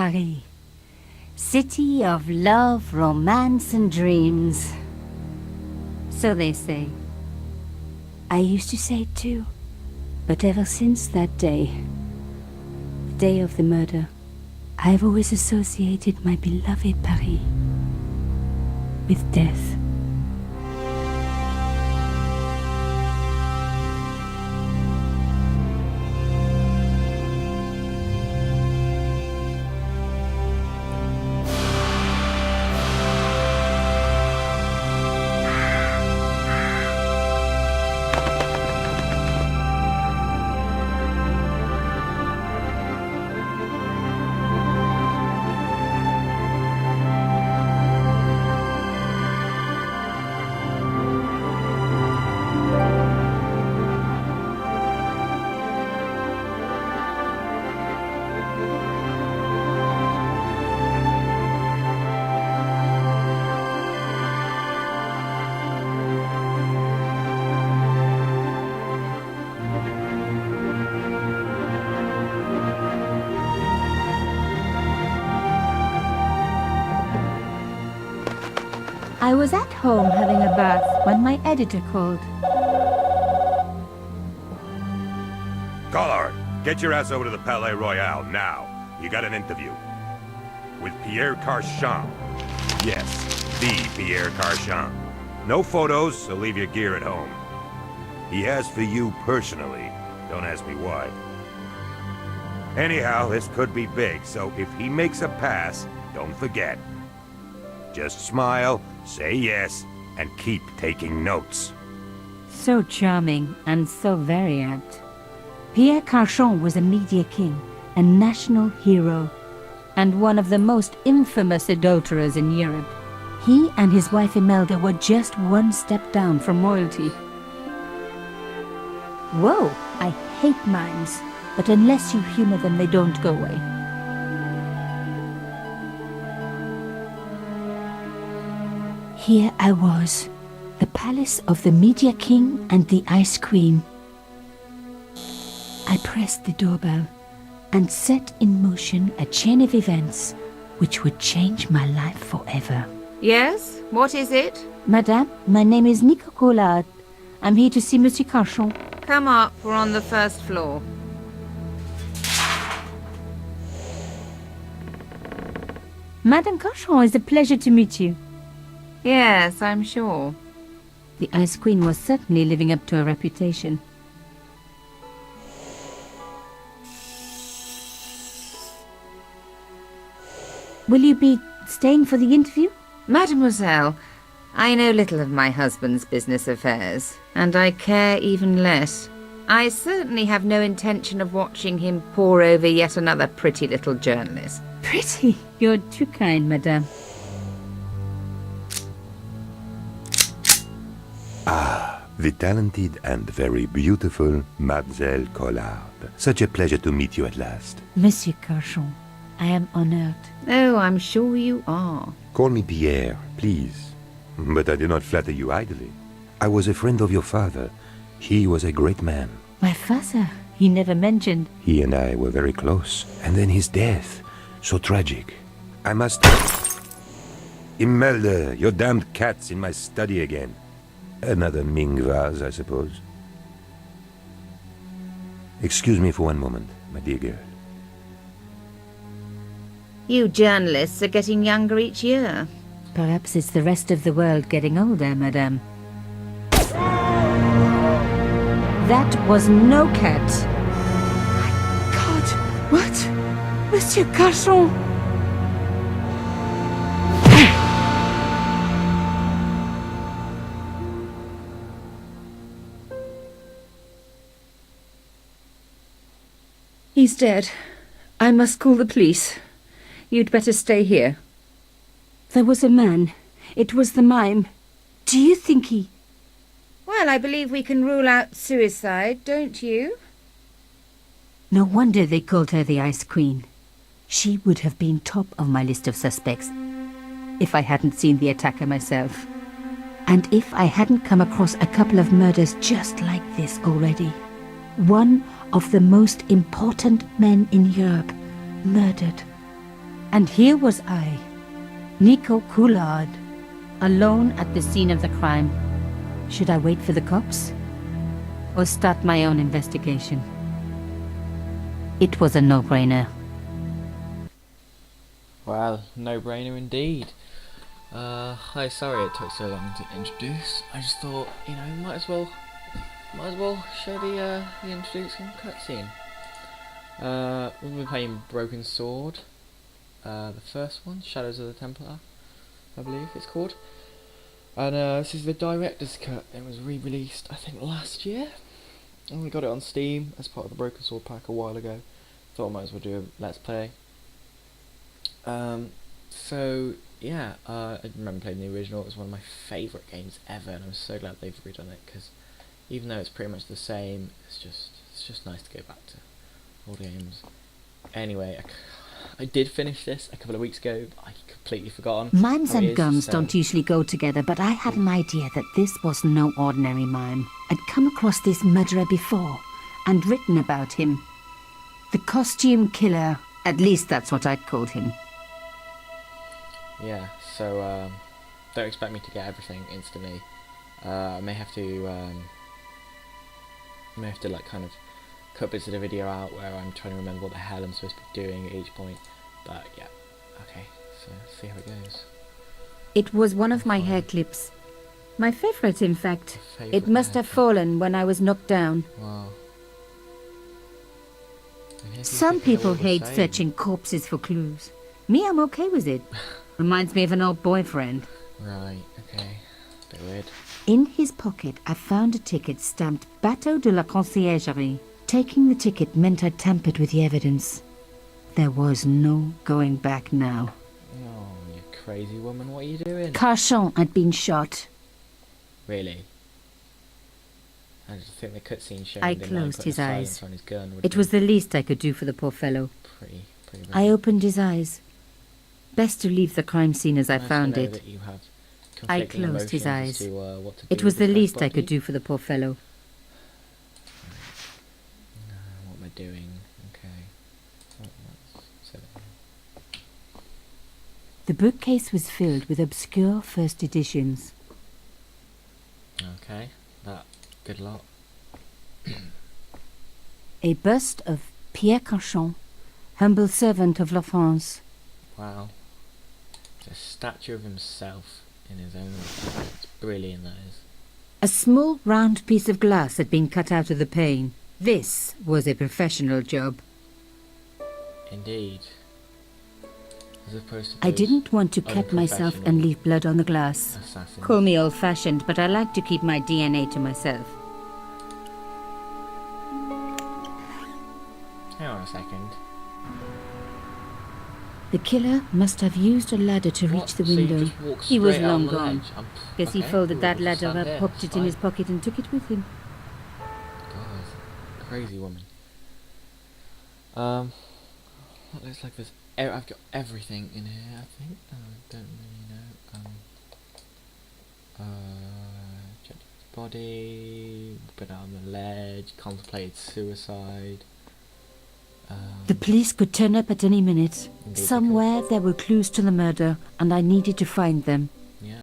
Paris. City of love, romance, and dreams. So they say. I used to say it too. But ever since that day, the day of the murder, I've always associated my beloved Paris with death. I was at home having a bath when my editor called. Collard, get your ass over to the Palais Royal now. You got an interview. With Pierre Carchon. Yes, the Pierre Carchon. No photos, so leave your gear at home. He asked for you personally. Don't ask me why. Anyhow, this could be big, so if he makes a pass, don't forget. Just smile, say yes, and keep taking notes. So charming and so very apt. Pierre Carchon was a media king, a national hero, and one of the most infamous adulterers in Europe. He and his wife Imelda were just one step down from royalty. Whoa, I hate mimes, but unless you humor them, they don't go away. Here I was, the palace of the Media King and the Ice Queen. I pressed the doorbell and set in motion a chain of events which would change my life forever. Yes? What is it? Madame, my name is Nico Collard. I'm here to see Monsieur Carchon. Come up, we're on the first floor. Madame Carchon, it's a pleasure to meet you. Yes, I'm sure. The Ice Queen was certainly living up to her reputation. Will you be staying for the interview? Mademoiselle, I know little of my husband's business affairs, and I care even less. I certainly have no intention of watching him pore over yet another pretty little journalist. Pretty? You're too kind, madame. Ah, the talented and very beautiful Mademoiselle Collard. Such a pleasure to meet you at last. Monsieur Carchon, I am honored. Oh, I'm sure you are. Call me Pierre, please. But I do not flatter you idly. I was a friend of your father. He was a great man. My father? He never mentioned. He and I were very close. And then his death. So tragic. I must... Imelda, your damned cat's in my study again. Another Ming vase, I suppose. Excuse me for one moment, my dear girl. You journalists are getting younger each year. Perhaps it's the rest of the world getting older, madame. That was no cat. My God! What? Monsieur Carchon! He's dead. I must call the police. You'd better stay here. There was a man. It was the mime. Do you think he... Well, I believe we can rule out suicide, don't you? No wonder they called her the Ice Queen. She would have been top of my list of suspects if I hadn't seen the attacker myself. And if I hadn't come across a couple of murders just like this already. One of the most important men in Europe murdered And here was I, Nico Coulard, alone at the scene of the crime. Should I wait for the cops? Or start my own investigation? It was a no-brainer. Well, no-brainer indeed. Hi, sorry it took so long to introduce. I just thought, you know, might as well show the introducing cutscene. We've been playing Broken Sword. The first one, Shadows of the Templar, I believe it's called. And this is the director's cut. It was re-released, I think, last year. And we got it on Steam as part of the Broken Sword pack a while ago. Thought I might as well do a Let's Play. So yeah, I remember playing the original. It was one of my favourite games ever, and I'm so glad they've redone it, because even though it's pretty much the same, it's just nice to go back to old games. Anyway, I did finish this a couple of weeks ago. I completely forgotten. Mimes and guns don't usually go together, but I had an idea that this was no ordinary mime. I'd come across this murderer before, and written about him. The costume killer, at least that's what I'd called him. Yeah, so don't expect me to get everything instantly. I may have to like kind of cut bits of the video out where I'm trying to remember what the hell I'm supposed to be doing at each point. But yeah, okay, so see how it goes. It was one of my hair clips. My favourite, in fact. It must have fallen when I was knocked down. Wow. Some people hate searching corpses for clues. Me, I'm okay with it. Reminds me of an old boyfriend. Right, okay. Bit weird. In his pocket, I found a ticket stamped Bateau de la Conciergerie. Taking the ticket meant I tampered with the evidence. There was no going back now. Oh, you crazy woman, what are you doing? Carchon had been shot. Really? I just think the cutscene showing I him closed his eyes. on his gun It was the least I could do for the poor fellow. pretty I opened his eyes. Best to leave the crime scene as I found it. That you have I conflicting closed his emotions as eyes. to, what to It do was with the his least fresh I could body. do for the poor fellow. What am I doing? Okay. So, The bookcase was filled with obscure first editions. okay, that good lot. A bust of Pierre Carchon, humble servant of La France. Wow. It's a statue of himself in his own right. It's brilliant, that is. A small round piece of glass had been cut out of the pane. This was a professional job. Indeed. As opposed to I those didn't want to cut myself and unprofessional leave blood on the glass. assassins. Call me old-fashioned, but I like to keep my DNA to myself. Hang on a second. The killer must have used a ladder to What? reach the So you window. just walk He was straight out long on the gone. ledge? Guess he Okay, folded cool, that we'll ladder stand up, here, popped it in his fine. pocket and took it with him. God, crazy woman. What looks like there's. I've got everything in here. I think. I don't really know. Checked his body. Been out on the ledge. Contemplated suicide. The police could turn up at any minute. Indeed they Somewhere there were clues to the murder, and I needed to find them.